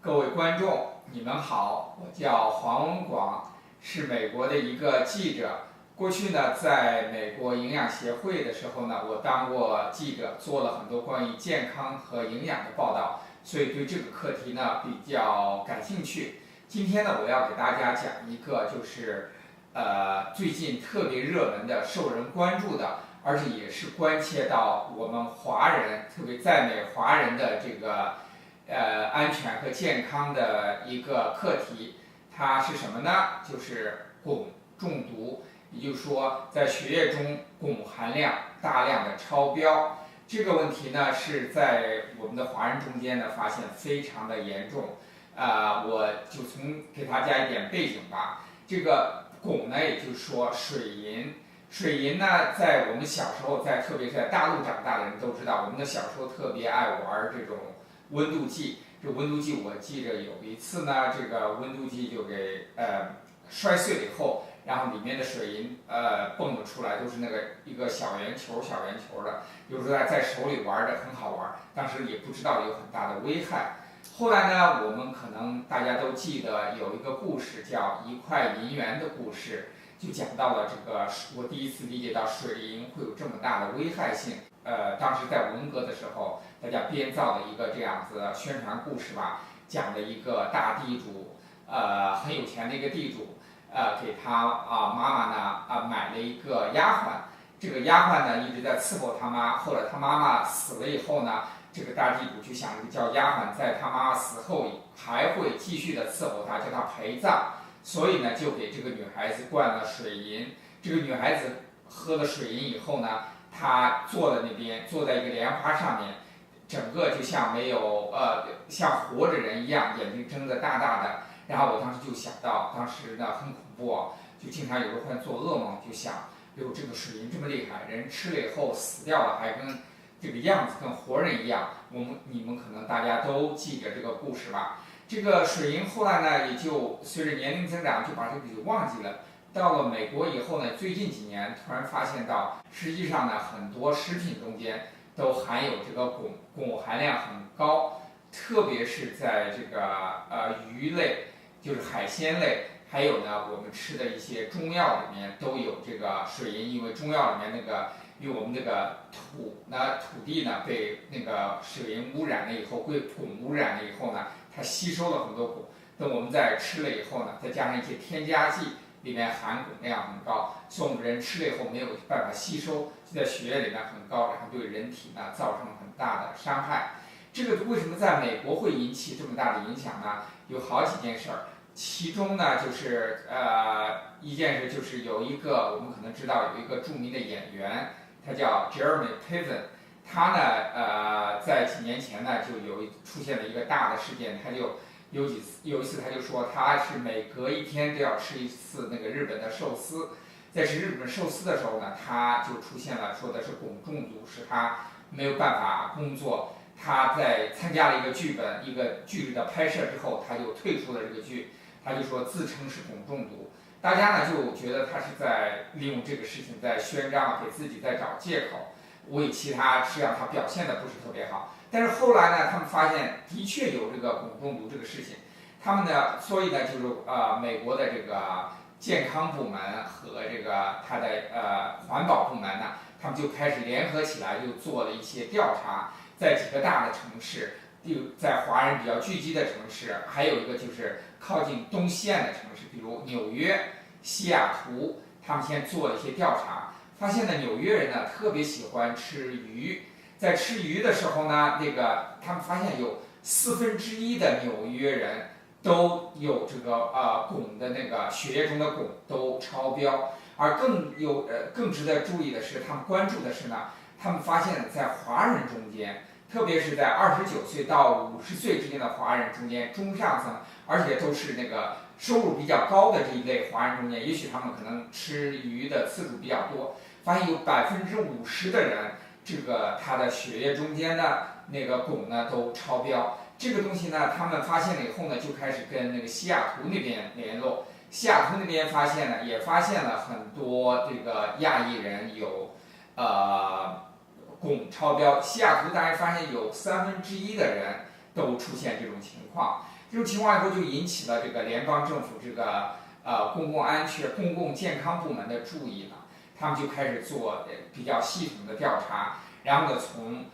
各位观众，你们好，我叫黄文广，是美国的一个记者。过去呢，在美国营养协会的时候呢，我当过记者，做了很多关于健康和营养的报道，所以对这个课题呢比较感兴趣。今天呢，我要给大家讲一个就是最近特别热门的、受人关注的，而且也是关切到我们华人，特别在美华人的这个安全和健康的一个课题。它是什么呢？就是汞中毒，也就是说在血液中汞含量大量的超标。这个问题呢是在我们的华人中间呢发现非常的严重。我就给大家一点背景吧。这个汞呢，也就是说水银。水银呢，在我们小时候，特别是在大陆长大的人都知道，我们的小时候特别爱玩这种温度计。这温度计我记着有一次呢，这个温度计就给摔碎了以后，然后里面的水银蹦了出来，都是那个一个小圆球的，有时候在手里玩的很好玩，当时也不知道有很大的危害。后来呢，我们可能大家都记得有一个故事叫一块银元的故事，就讲到了这个我第一次理解到水银会有这么大的危害性。当时在文革的时候，大家编造的一个这样子宣传故事吧，讲的一个大地主，很有钱的一个地主，给他妈妈呢买了一个丫鬟，这个丫鬟呢一直在伺候他妈，后来他妈妈死了以后呢，这个大地主就想叫丫鬟在他妈妈死后还会继续的伺候他，叫他陪葬，所以呢就给这个女孩子灌了水银。这个女孩子喝了水银以后呢，她坐在一个莲花上面，整个就像没有像活着人一样，眼睛睁得大大的。然后我当时就想到，当时呢很恐怖哦，就经常有时候会做噩梦，就想，哟，这个水银这么厉害，人吃了以后死掉了，还跟这个样子跟活人一样。你们可能大家都记着这个故事吧。这个水银后来呢，也就随着年龄增长，就把这个给忘记了。到了美国以后呢，最近几年突然发现到，实际上呢，很多食品中间都含有这个汞含量很高，特别是在这个鱼类，就是海鲜类，还有呢我们吃的一些中药里面都有这个水银，因为中药里面因为我们这个土地呢被那个水银污染了以后，被汞污染了以后呢，它吸收了很多汞，等我们在吃了以后呢，再加上一些添加剂，里面含汞量很高，所以我们人吃了以后没有办法吸收，就在血液里面很高，然后对人体呢造成很大的伤害。这个为什么在美国会引起这么大的影响呢？有好几件事儿，其中呢就是一件事就是我们可能知道有一个著名的演员，他叫 Jeremy Piven， 他呢在几年前呢就出现了一个大的事件，他就有一次他就说他是每隔一天都要吃一次那个日本的寿司，在吃日本寿司的时候呢，他就出现了说的是汞中毒，使他没有办法工作。他在参加了一个剧的拍摄之后，他就退出了这个剧，他就说自称是汞中毒。大家呢就觉得他是在利用这个事情在宣张，给自己在找借口，为其他实际上他表现的不是特别好。但是后来呢，他们发现的确有这个汞中毒这个事情，他们呢，所以呢就是美国的这个健康部门和这个他的环保部门呢，他们就开始联合起来，就做了一些调查。在几个大的城市，在华人比较聚集的城市，还有一个就是靠近东西岸的城市，比如纽约、西雅图，他们先做了一些调查，发现呢，纽约人呢特别喜欢吃鱼，在吃鱼的时候呢，他们发现有1/4的纽约人都有这个汞的那个血液中的汞都超标，而更值得注意的是，他们关注的是呢，他们发现在华人中间，特别是在29岁到50岁之间的华人中间，中上层，而且都是那个收入比较高的这一类华人中间，也许他们可能吃鱼的次数比较多，发现有50%的人，这个他的血液中间的那个汞呢都超标。这个东西呢，他们发现了以后呢，就开始跟那个西雅图那边联络。西雅图那边也发现了很多这个亚裔人有汞超标。西雅图当然发现有1/3的人都出现这种情况。这种情况以后就引起了这个联邦政府这个公共安全、公共健康部门的注意了，他们就开始做比较系统的调查，然后呢从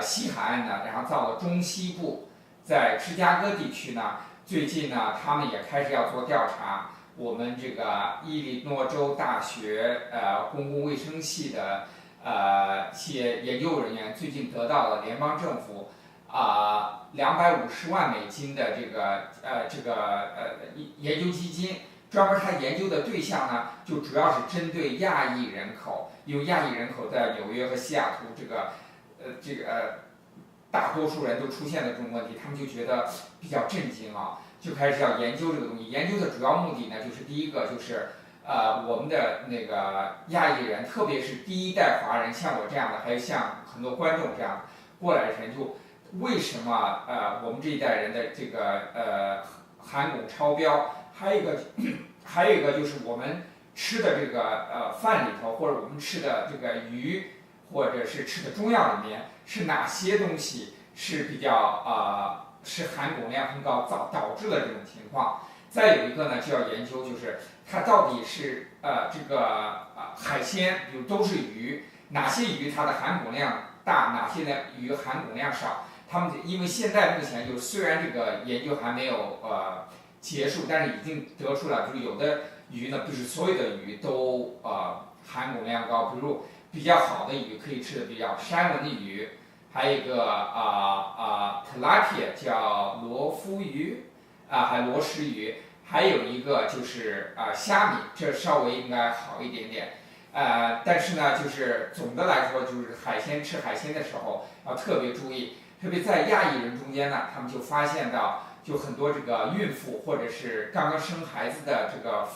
西海岸呢，然后到了中西部，在芝加哥地区呢，最近呢他们也开始要做调查。我们这个伊利诺州大学公共卫生系的一些研究人员最近得到了联邦政府250万美金的这个研究基金，专门他研究的对象呢，就主要是针对亚裔人口，因为亚裔人口在纽约和西雅图这个大多数人都出现了这种问题，他们就觉得比较震惊啊。就开始要研究这个东西，研究的主要目的呢，就是第一个就是我们的那个亚裔人，特别是第一代华人，像我这样的，还有像很多观众这样过来的人，就为什么我们这一代人的这个含汞超标，还有一个就是我们吃的这个饭里头，或者我们吃的这个鱼，或者是吃的中药里面是哪些东西是比较是含汞量很高，导致了这种情况。再有一个呢，就要研究，就是它到底是这个海鲜，比如都是鱼，哪些鱼它的含汞量大，哪些呢鱼含汞量少。他们因为现在目前就虽然这个研究还没有结束，但是已经得出了，就是有的鱼呢，不是所有的鱼都含汞量高，比如比较好的鱼可以吃的比较山纹的鱼。还有一个tilapia 叫罗夫鱼，还罗氏鱼，还有一个就是虾米，这稍微应该好一点点，但是呢，就是总的来说，就是吃海鲜的时候要特别注意，特别在亚裔人中间呢，他们就发现到，就很多这个孕妇或者是刚刚生孩子的这个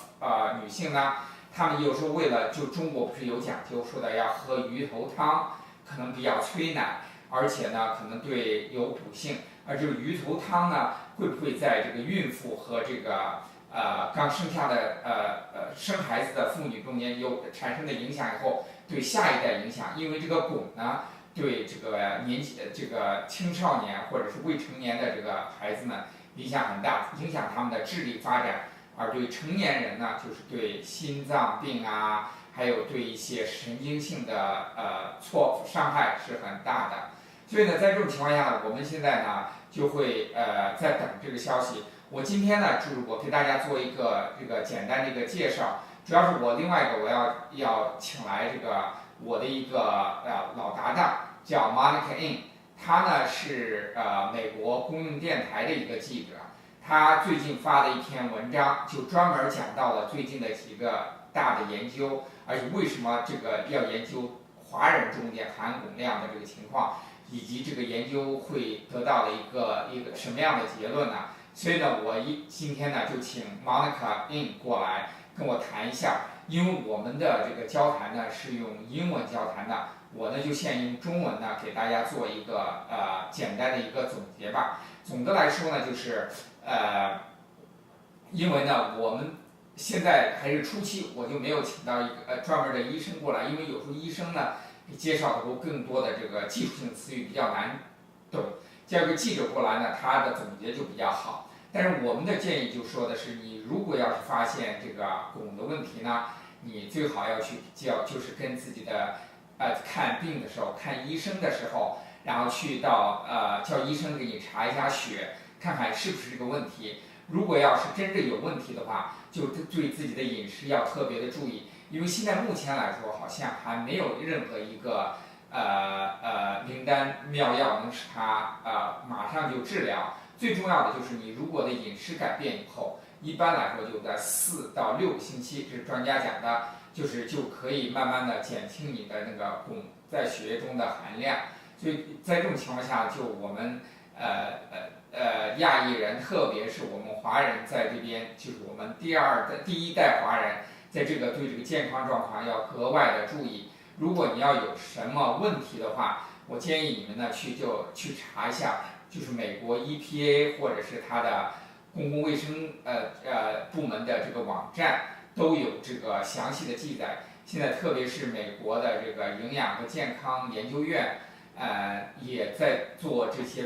女性呢，她们有时候为了就中国不是有讲究说的要喝鱼头汤，可能比较催奶。而且呢，可能对有补性，而这个鱼头汤呢，会不会在这个孕妇和这个刚生下的生孩子的妇女中间产生的影响以后，对下一代影响？因为这个汞呢，对这个青少年或者是未成年的这个孩子们影响很大，影响他们的智力发展，而对成年人呢，就是对心脏病啊，还有对一些神经性的伤害是很大的。所以呢，在这种情况下呢，我们现在呢就会在等这个消息。我今天呢，就是我给大家做一个这个简单的一个介绍，主要是我另外一个我要请来这个我的一个老搭档叫 Monica， 他呢是美国公用电台的一个记者，他最近发的一篇文章就专门讲到了最近的几个大的研究，而且为什么这个要研究华人中间含汞量的这个情况。以及这个研究会得到了一个什么样的结论呢？所以呢，今天呢就请 Monica 过来跟我谈一下，因为我们的这个交谈呢是用英文交谈的，我呢就先用中文呢给大家做一个简单的一个总结吧。总的来说呢，就是因为呢我们现在还是初期，我就没有请到一个专门的医生过来，因为有时候医生呢。介绍的时候更多的这个技术性词语比较难懂，叫个记者过来呢，他的总结就比较好。但是我们的建议就说的是，你如果要是发现这个汞的问题呢，你最好要去就是跟自己的看病的时候，看医生的时候，然后去到叫医生给你查一下血，看看是不是这个问题。如果要是真正有问题的话，就对自己的饮食要特别的注意。因为现在目前来说，好像还没有任何一个灵丹妙药能使它马上就治疗。最重要的就是你如果的饮食改变以后，一般来说就在4到6个星期，这是专家讲的，就可以慢慢的减轻你的那个汞在血液中的含量。所以在这种情况下，就我们亚裔人，特别是我们华人在这边，就是我们第一代华人。在对这个健康状况要格外的注意。如果你要有什么问题的话，我建议你们呢去查一下，就是美国 EPA 或者是它的公共卫生部门的这个网站都有这个详细的记载。现在特别是美国的这个营养和健康研究院，也在做这些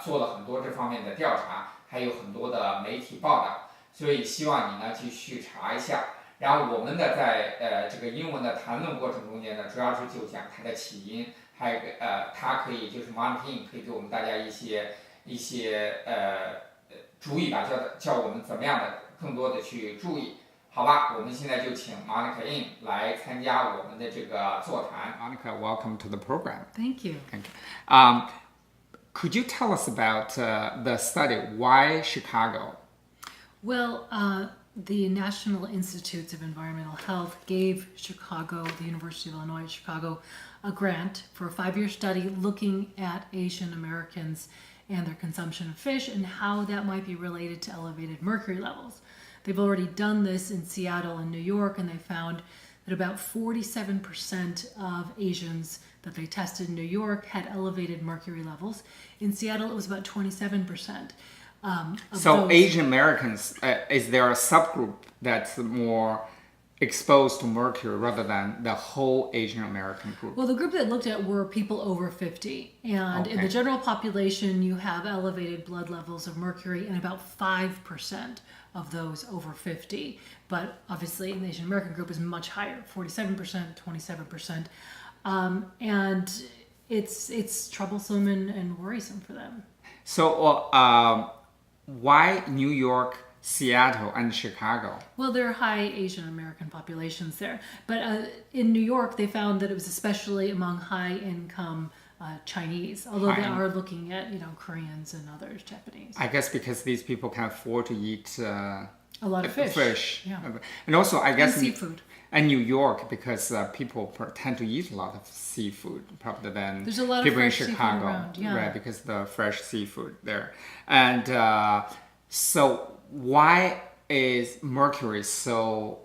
做了很多这方面的调查，还有很多的媒体报道，所以希望你呢继续查一下。然后我们呢在这个英文的谈论过程中间呢，主要是就讲它的起因，还有它可以就是 Monica 可以给我们大家一些主意吧，叫我们怎么样的更多的去注意。好吧，我们现在就请 Monica in 来参加我们的这个座谈。Monica, welcome to the program. Thank you. Thank you. Could you tell us about the study? Why Chicago? Well, the National Institutes of Environmental Health gave Chicago, the University of Illinois at Chicago, a grant for a 5-year study looking at Asian Americans and their consumption of fish and how that might be related to elevated mercury levels. They've already done this in Seattle and New York, and they found that about 47% of Asians that they tested in New York had elevated mercury levels. In Seattle, it was about 27%. So Asian Americans, is there a subgroup that's more exposed to mercury rather than the whole Asian American group? Well, the group that looked at were people over 50. And in the general population, you have elevated blood levels of mercury in about 5% of those over 50. But obviously, in the Asian American group is much higher, 47%, 27%. And it's troublesome and worrisome for them. So why New York, Seattle, and Chicago? Well, there are high Asian American populations there. But in New York, they found that it was especially among high-income Chinese, although they are looking at, Koreans and others, Japanese. I guess because these people can afford to eat a lot of fish. Yeah. And also, I guess and seafood. And New York, because people tend to eat a lot of seafood, probably than There's a lot people of in fresh Chicago, seafood around, yeah. Right? Because the fresh seafood there. And so, why is mercury so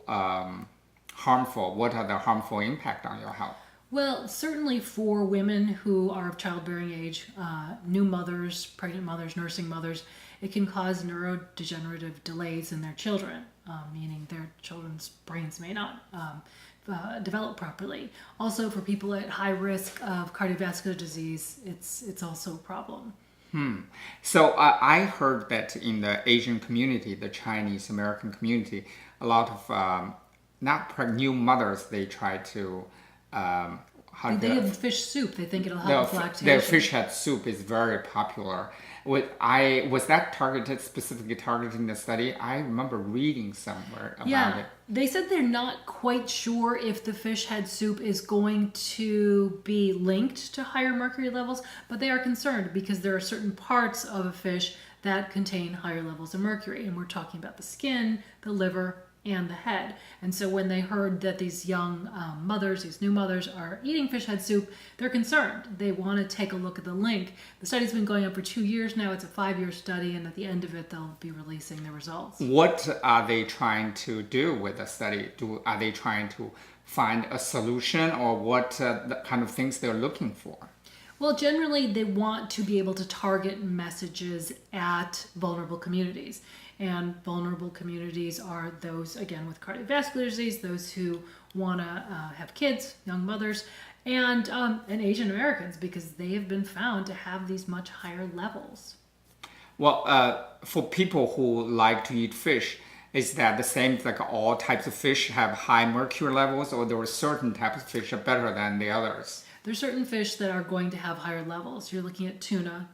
harmful? What are the harmful impact on your health? Well, certainly for women who are of childbearing age, new mothers, pregnant mothers, nursing mothers, it can cause neurodegenerative delays in their children, meaning their children's brains may not develop properly. Also, for people at high risk of cardiovascular disease, it's also a problem. So I heard that in the Asian community, the Chinese American community, a lot of new mothers, they try to they give fish soup. They think it'll help with lactation. Their fish head soup is very popular. Was that specifically targeted in the study? I remember reading somewhere about it. They said they're not quite sure if the fish head soup is going to be linked to higher mercury levels, but they are concerned because there are certain parts of a fish that contain higher levels of mercury, and we're talking about the skin, the liver, and the head. And so when they heard that these young mothers, these new mothers, are eating fish head soup, they're concerned. They want to take a look at the link. The study's been going on for 2 years now. It's a 5-year study, and at the end of it, they'll be releasing the results. What are they trying to do with the study? Are they trying to find a solution, or what the kind of things they're looking for? Well, generally, they want to be able to target messages at vulnerable communities. And vulnerable communities are those, again, with cardiovascular disease, those who want to have kids, young mothers, and Asian Americans, because they have been found to have these much higher levels. Well, for people who like to eat fish, is that the same, like all types of fish have high mercury levels, or there are certain types of fish are better than the others? There's certain fish that are going to have higher levels. You're looking at tuna.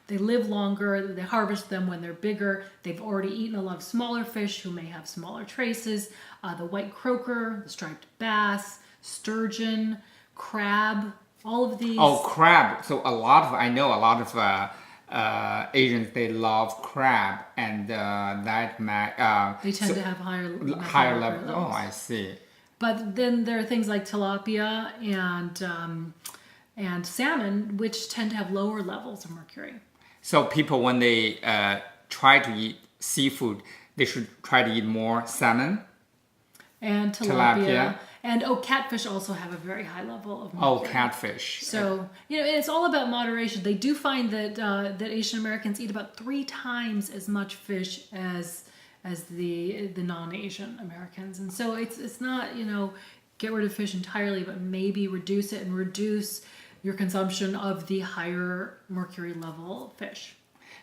They live longer. They harvest them when they're bigger. They've already eaten a lot of smaller fish who may have smaller traces. The white croaker, the striped bass, sturgeon, crab, all of these. Oh, crab. So I know a lot of Asians, they love crab, and they tend to have higher levels. Oh, I see. But then there are things like tilapia and salmon, which tend to have lower levels of mercury. So people, when they try to eat seafood, they should try to eat more salmon and tilapia. And catfish also have a very high level of mercury. Oh, catfish. So it's all about moderation. They do find that that Asian Americans eat about 3 times as much fish as the non-Asian Americans, and so it's not get rid of fish entirely, but maybe reduce it and reduce your consumption of the higher mercury level fish.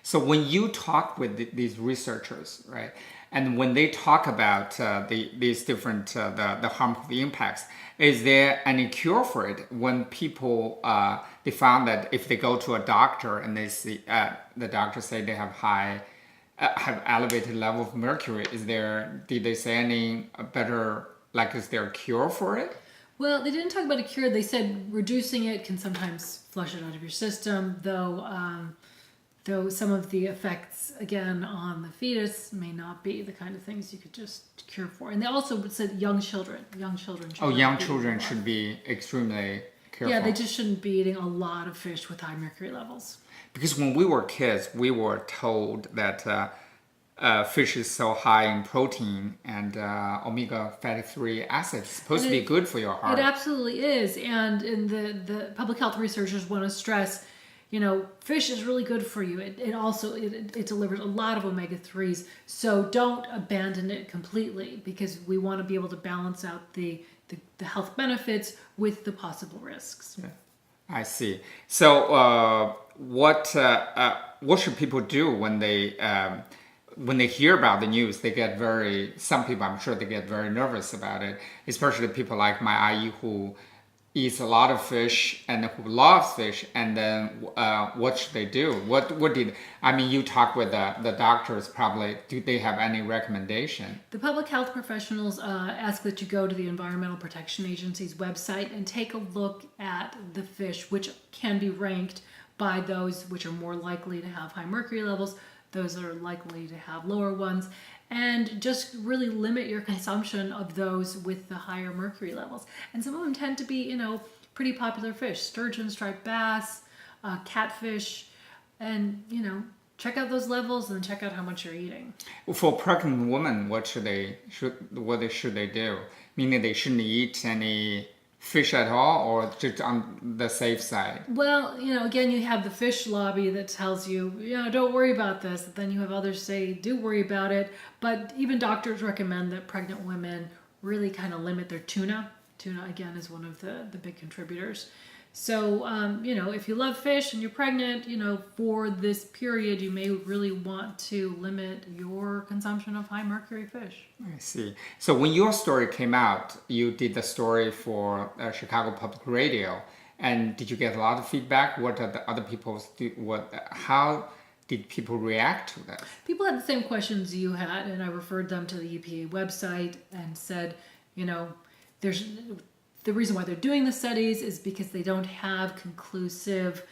So when you talk with these researchers, right, and when they talk about these different the harmful impacts, is there any cure for it? When people they found that if they go to a doctor and they see the doctor say they have have elevated level of mercury, did they say any better, like, is there a cure for it? Well, they didn't talk about a cure. They said reducing it can sometimes flush it out of your system, though some of the effects, again, on the fetus may not be the kind of things you could just cure for. And they also said young children should be extremely careful. Yeah, they just shouldn't be eating a lot of fish with high mercury levels. Because when we were kids, we were told that fish is so high in protein and omega fatty 3 acids. It's supposed to be good for your heart. It absolutely is. And in the public health researchers want to stress, fish is really good for you. It also delivers a lot of omega 3s. So don't abandon it completely, because we want to be able to balance out the health benefits with the possible risks. Yeah. I see. So what should people do when they hear about the news? Some people, I'm sure, they get very nervous about it, especially people like my ayi who eats a lot of fish and who loves fish. And then what should they do? You talk with the doctors probably. Do they have any recommendation? The public health professionals ask that you go to the Environmental Protection Agency's website and take a look at the fish, which can be ranked by those which are more likely to have high mercury levels, those that are likely to have lower ones, and just really limit your consumption of those with the higher mercury levels. And some of them tend to be, pretty popular fish: sturgeon, striped bass, catfish, and, check out those levels and check out how much you're eating. For pregnant women, what should they do? Meaning they shouldn't eat any fish at all, or just on the safe side? Well, again, you have the fish lobby that tells you, don't worry about this. Then you have others say, do worry about it. But even doctors recommend that pregnant women really kind of limit their tuna. Tuna, again, is one of the big contributors. So, if you love fish and you're pregnant, for this period, you may really want to limit your consumption of high mercury fish. I see. So when your story came out, you did the story for Chicago Public Radio, and did you get a lot of feedback? What are the other people's how did people react to that? People had the same questions you had, and I referred them to the EPA website and said, the reason why they're doing the studies is because they don't have conclusive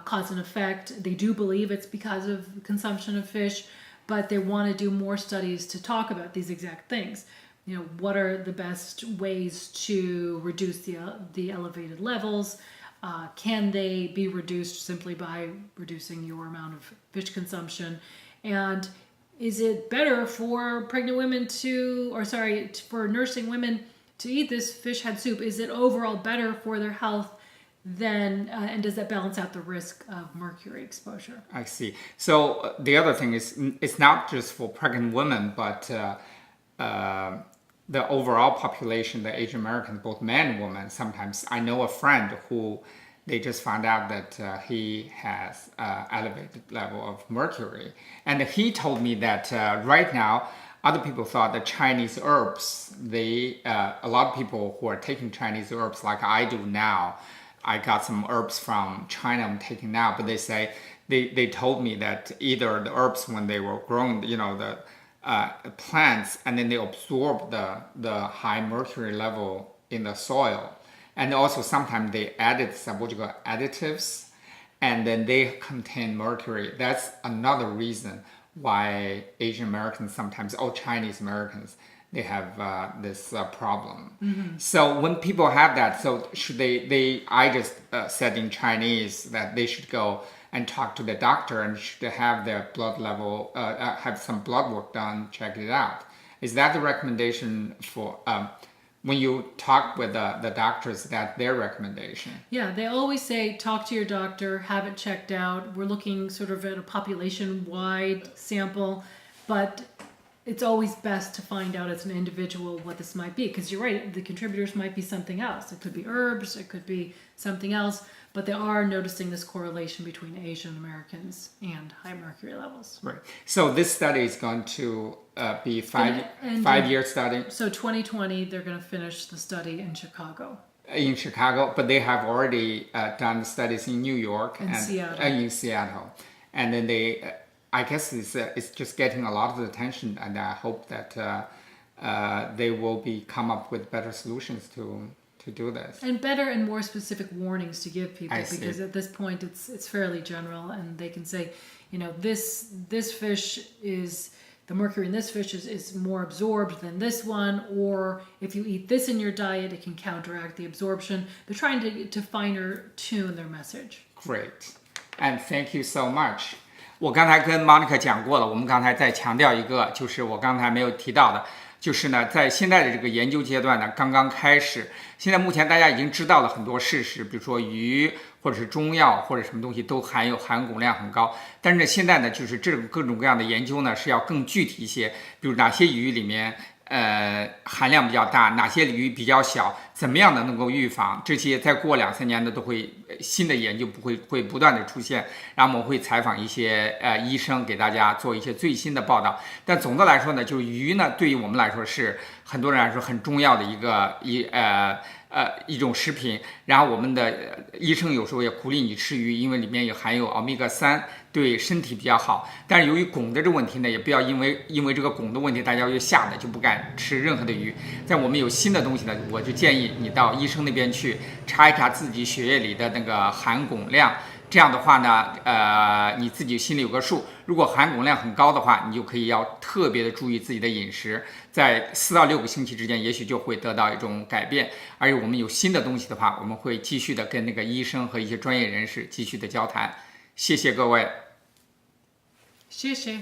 cause and effect. They do believe it's because of consumption of fish, but they want to do more studies to talk about these exact things. What are the best ways to reduce the elevated levels? Can they be reduced simply by reducing your amount of fish consumption? And is it better for pregnant women for nursing women to eat this fish head soup? Is it overall better for their health than, and does that balance out the risk of mercury exposure? I see. So the other thing is, it's not just for pregnant women, but the overall population, the Asian Americans, both men and women. Sometimes I know a friend who they just found out that he has elevated level of mercury, and he told me that right now, other people thought that Chinese herbs, a lot of people who are taking Chinese herbs like I do now, I got some herbs from China I'm taking now, but they say, they told me that either the herbs when they were growing, the plants, and then they absorb the high mercury level in the soil. And also sometimes they added some additives, and then they contain mercury. That's another reason why Asian Americans sometimes, or Chinese Americans, they have this problem. Mm-hmm. So when people have that, so should I just said in Chinese that they should go and talk to the doctor and should have their blood level, have some blood work done, check it out. Is that the recommendation for, when you talk with the doctors, that their recommendation? Yeah, they always say, talk to your doctor, have it checked out. We're looking sort of at a population-wide sample, but it's always best to find out as an individual what this might be, because you're right, the contributors might be something else. It could be herbs, it could be something else, but they are noticing this correlation between Asian Americans and high mercury levels. Right. So this study is going to be five-year study. So 2020, they're going to finish the study in Chicago. In Chicago, but they have already done studies in New York and Seattle. In Seattle, and then they, I guess it's just getting a lot of attention, and I hope that they will come up with better solutions to do this. And better and more specific warnings to give people, because at this point it's fairly general, and they can say, this fish is. The mercury in this fish is more absorbed than this one, or if you eat this in your diet, it can counteract the absorption. They're trying to finer tune their message. Great, and thank you so much. 我刚才跟 Monica 讲过了，我们刚才再强调一个，就是我刚才没有提到的，就是呢，在现在的这个研究阶段呢，刚刚开始。现在目前大家已经知道了很多事实，比如说鱼或者是中药或者什么东西都含汞量很高。但是呢，现在呢，就是这种各种各样的研究呢是要更具体一些，比如哪些鱼里面含量比较大，哪些鱼比较小，怎么样的能够预防，这些再过2-3年的都会新的研究会不断的出现，然后我们会采访一些医生，给大家做一些最新的报道。但总的来说呢，就是鱼呢对于我们来说是很多人来说很重要的一种食品。然后我们的医生有时候也鼓励你吃鱼，因为里面也含有欧米伽3，对身体比较好。但是由于汞的这个问题呢，也不要因为这个汞的问题，大家就吓得就不敢吃任何的鱼。在我们有新的东西呢，我就建议你到医生那边去查一查自己血液里的那个含汞量。这样的话呢，你自己心里有个数。如果含汞量很高的话，你就可以要特别的注意自己的饮食，在4到6个星期之间，也许就会得到一种改变。而且我们有新的东西的话，我们会继续的跟那个医生和一些专业人士继续的交谈。谢谢各位。谢谢。